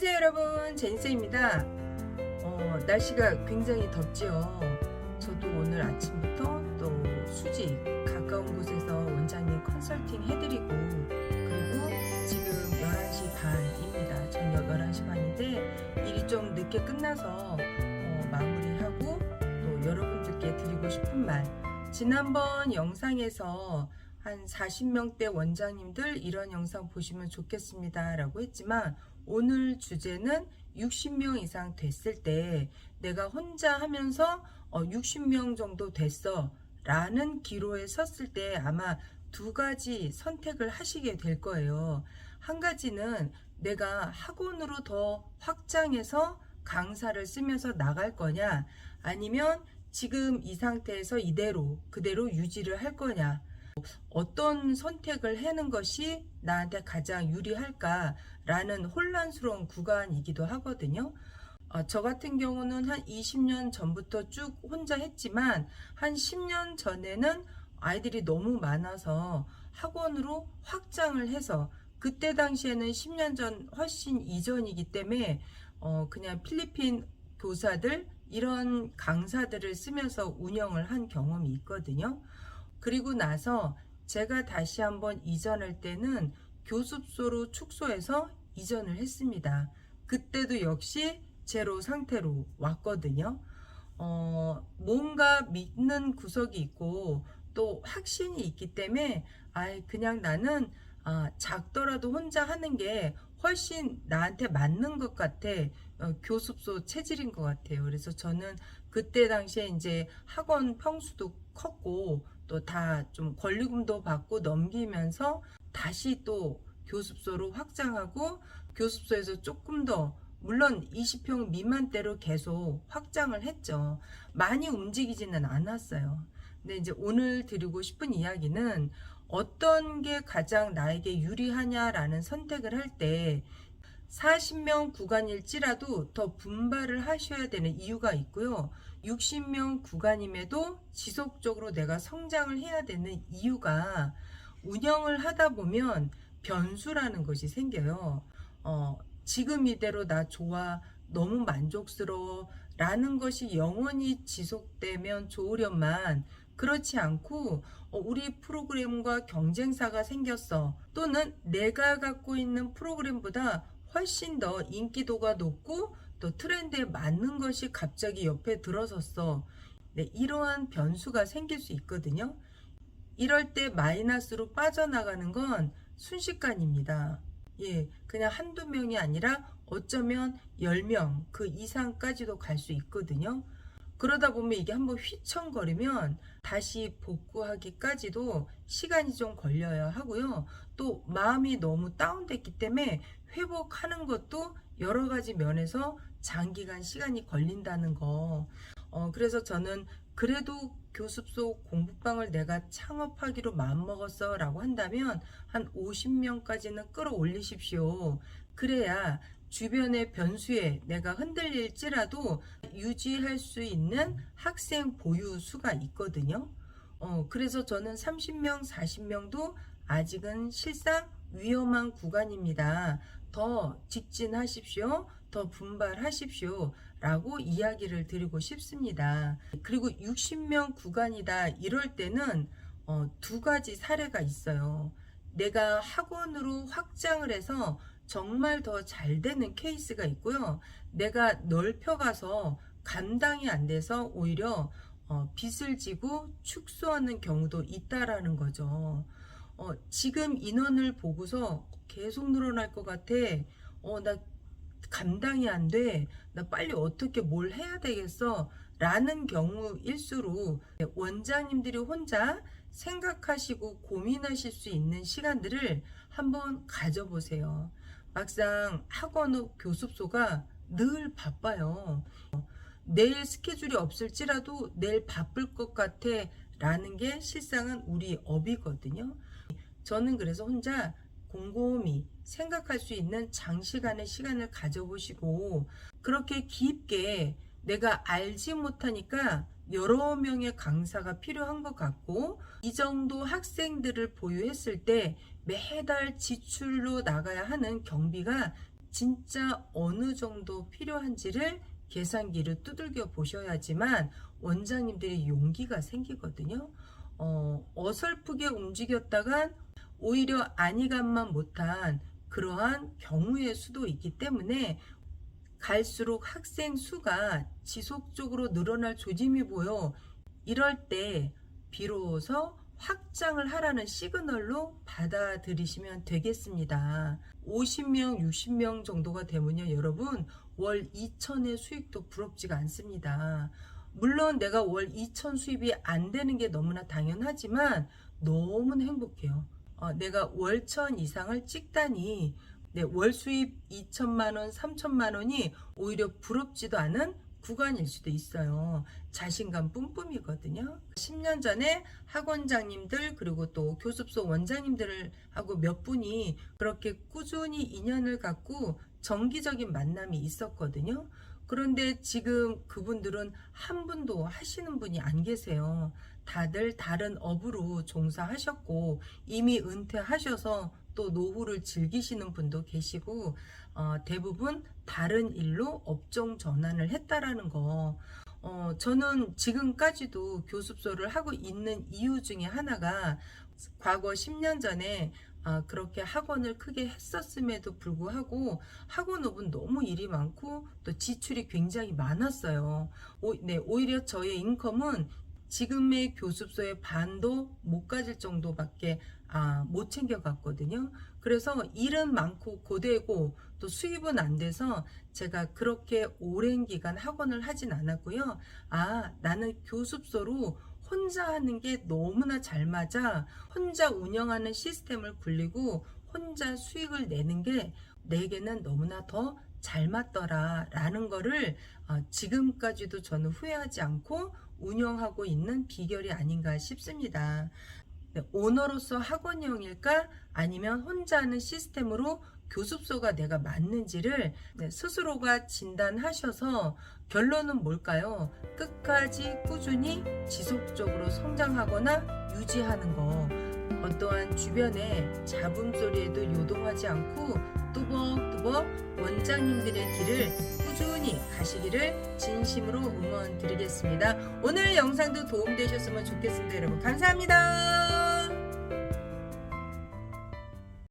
안녕하세요 여러분, 제니스입니다. 날씨가 굉장히 덥지요. 저도 오늘 아침부터 또 수지 가까운 곳에서 원장님 컨설팅 해드리고, 그리고 지금 11시 반입니다. 저녁 11시 반인데 일이 좀 늦게 끝나서 마무리하고 또 여러분들께 드리고 싶은 말, 지난번 영상에서 한 40명대 원장님들 이런 영상 보시면 좋겠습니다 라고 했지만, 오늘 주제는 60명 이상 됐을 때 내가 혼자 하면서 60명 정도 됐어 라는 기로에 섰을 때 아마 두 가지 선택을 하시게 될 거예요. 한 가지는 내가 학원으로 더 확장해서 강사를 쓰면서 나갈 거냐, 아니면 지금 이 상태에서 그대로 유지를 할 거냐, 어떤 선택을 하는 것이 나한테 가장 유리할까라는 혼란스러운 구간이기도 하거든요. 저 같은 경우는 한 20년 전부터 쭉 혼자 했지만, 한 10년 전에는 아이들이 너무 많아서 학원으로 확장을 해서, 그때 당시에는 10년 전 훨씬 이전이기 때문에 그냥 필리핀 교사들 이런 강사들을 쓰면서 운영을 한 경험이 있거든요. 그리고 나서 제가 다시 한번 이전할 때는 교습소로 축소해서 이전을 했습니다. 그때도 역시 제로 상태로 왔거든요. 뭔가 믿는 구석이 있고 또 확신이 있기 때문에 그냥 나는 작더라도 혼자 하는 게 훨씬 나한테 맞는 것 같아. 교습소 체질인 것 같아요. 그래서 저는 그때 당시에 이제 학원 평수도 컸고 또 다 좀 권리금도 받고 넘기면서 다시 또 교습소로 확장하고, 교습소에서 조금 더, 물론 20평 미만대로 계속 확장을 했죠. 많이 움직이지는 않았어요. 근데 이제 오늘 드리고 싶은 이야기는, 어떤 게 가장 나에게 유리하냐라는 선택을 할 때 40명 구간일지라도 더 분발을 하셔야 되는 이유가 있고요. 60명 구간임에도 지속적으로 내가 성장을 해야 되는 이유가, 운영을 하다 보면 변수라는 것이 생겨요. 지금 이대로 나 좋아, 너무 만족스러워 라는 것이 영원히 지속되면 좋으련만, 그렇지 않고 우리 프로그램과 경쟁사가 생겼어, 또는 내가 갖고 있는 프로그램보다 훨씬 더 인기도가 높고 또 트렌드에 맞는 것이 갑자기 옆에 들어섰어. 네, 이러한 변수가 생길 수 있거든요. 이럴 때 마이너스로 빠져나가는 건 순식간입니다. 예, 그냥 한두 명이 아니라 어쩌면 10명 그 이상까지도 갈 수 있거든요. 그러다 보면 이게 한번 휘청거리면 다시 복구하기까지도 시간이 좀 걸려야 하고요. 또 마음이 너무 다운됐기 때문에 회복하는 것도 여러 가지 면에서 장기간 시간이 걸린다는 거. 그래서 저는 그래도 교습소 공부방을 내가 창업하기로 마음먹었어 라고 한다면 한 50명까지는 끌어올리십시오. 그래야 주변의 변수에 내가 흔들릴지라도 유지할 수 있는 학생 보유 수가 있거든요. 그래서 저는 30명, 40명도 아직은 실상 위험한 구간입니다. 더 직진하십시오. 더 분발하십시오. 라고 이야기를 드리고 싶습니다. 그리고 60명 구간이다 이럴 때는 두 가지 사례가 있어요. 내가 학원으로 확장을 해서 정말 더 잘 되는 케이스가 있고요. 내가 넓혀가서 감당이 안 돼서 오히려 빚을 지고 축소하는 경우도 있다라는 거죠. 지금 인원을 보고서 계속 늘어날 것 같아. 나 감당이 안 돼. 나 빨리 어떻게 뭘 해야 되겠어. 라는 경우일수록 원장님들이 혼자 생각하시고 고민하실 수 있는 시간들을 한번 가져보세요. 막상 학원 후 교습소가 늘 바빠요. 내일 스케줄이 없을지라도 내일 바쁠 것 같아 라는 게 실상은 우리 업이거든요. 저는 그래서 혼자 곰곰이 생각할 수 있는 장시간의 시간을 가져보시고, 그렇게 깊게 내가 알지 못하니까 여러 명의 강사가 필요한 것 같고, 이 정도 학생들을 보유했을 때 매달 지출로 나가야 하는 경비가 진짜 어느 정도 필요한지를 계산기를 두들겨 보셔야지만 원장님들이 용기가 생기거든요. 어설프게 움직였다간 오히려 안이감만 못한 그러한 경우의 수도 있기 때문에 갈수록 학생 수가 지속적으로 늘어날 조짐이 보여 이럴 때 비로소 확장을 하라는 시그널로 받아들이시면 되겠습니다. 50명, 60명 정도가 되면요, 여러분 월 2천의 수익도 부럽지가 않습니다. 물론 내가 월 2천 수입이 안 되는 게 너무나 당연하지만 너무나 행복해요. 내가 월 1천 이상을 찍다니 월 수입 2천만 원, 3천만 원이 오히려 부럽지도 않은 구간일 수도 있어요. 자신감 뿜뿜이거든요. 10년 전에 학원장님들 그리고 또 교습소 원장님들하고 몇 분이 그렇게 꾸준히 인연을 갖고 정기적인 만남이 있었거든요. 그런데 지금 그분들은 한 분도 하시는 분이 안 계세요. 다들 다른 업으로 종사하셨고 이미 은퇴하셔서 또 노후를 즐기시는 분도 계시고 대부분 다른 일로 업종 전환을 했다라는 거. 저는 지금까지도 교습소를 하고 있는 이유 중에 하나가 과거 10년 전에 그렇게 학원을 크게 했었음에도 불구하고 학원업은 너무 일이 많고 또 지출이 굉장히 많았어요. 오히려 저의 인컴은 지금의 교습소의 반도 못 가질 정도밖에 못 챙겨갔거든요. 그래서 일은 많고 고되고 또 수입은 안 돼서 제가 그렇게 오랜 기간 학원을 하진 않았고요. 나는 교습소로 혼자 하는 게 너무나 잘 맞아. 혼자 운영하는 시스템을 굴리고 혼자 수익을 내는 게 내게는 너무나 더 잘 맞더라 라는 거를 지금까지도 저는 후회하지 않고 운영하고 있는 비결이 아닌가 싶습니다. 오너로서 학원형일까 아니면 혼자 하는 시스템으로 교습소가 내가 맞는지를 스스로가 진단하셔서 결론은 뭘까요? 끝까지 꾸준히 지속적으로 성장하거나 유지하는 거. 어떠한 주변의 잡음소리에도 요동하지 않고 뚜벅뚜벅 원장님들의 길을 꾸준히 가시기를 진심으로 응원 드리겠습니다. 오늘 영상도 도움되셨으면 좋겠습니다. 여러분 감사합니다.